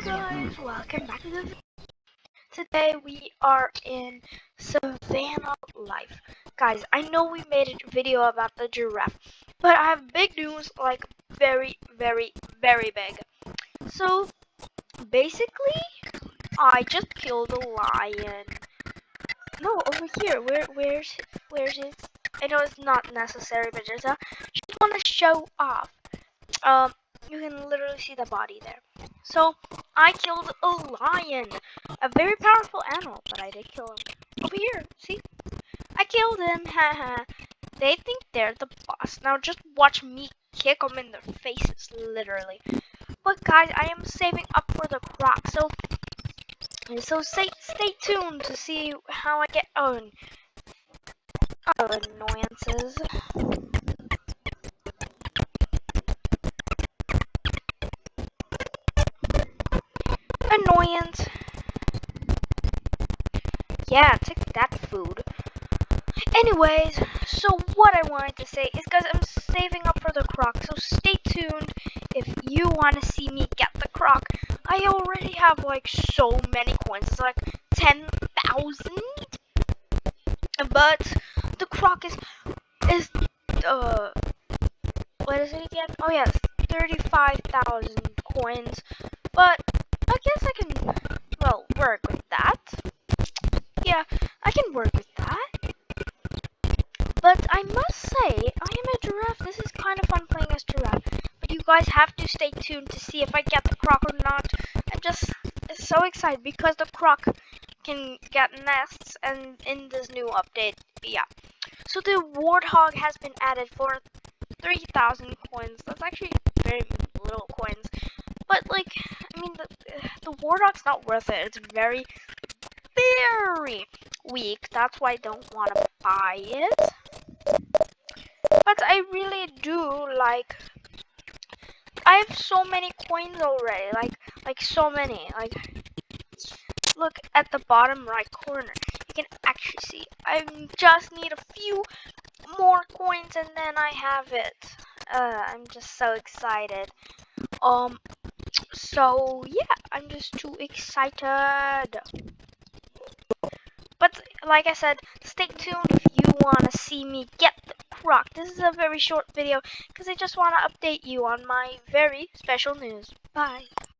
guys, welcome back to the video. Today we are in Savannah Life. Guys, I know we made a video about the giraffe, but I have big news, like very big. So basically, I just killed a lion. No, over here. Where's his? I know it's not necessary, but just want to show off. You can literally see the body there. So I killed a lion, a very powerful animal, but I did kill him. Over here, see? I killed him, haha. They think they're the boss. Now just watch me kick them in their faces, literally. But guys, I am saving up for the croc, so stay tuned to see how I get on. Oh, annoyances. Annoyance. Yeah, take that food. Anyways, so what I wanted to say is, guys, I'm saving up for the croc, so stay tuned if you want to see me get the croc. I already have like so many coins, it's like 10,000. But the croc is what is it again? Oh yes, 35,000 coins. But I guess I can, well, work with that. Yeah, I can work with that. But I must say, I am a giraffe. This is kind of fun playing as giraffe. But you guys have to stay tuned to see if I get the croc or not. I'm just so excited because the croc can get nests, and in this new update, yeah. So the warthog has been added for 3,000 coins. That's actually very little coins. But like, I mean, the warthog's not worth it. It's very weak. That's why I don't want to buy it. But I really do like. I have so many coins already. Like so many. Like, look at the bottom right corner. You can actually see. I just need a few more coins and then I have it. I'm just so excited. So yeah, I'm just too excited. But like I said, stay tuned if you want to see me get the croc. This is a very short video because I just want to update you on my very special news. Bye.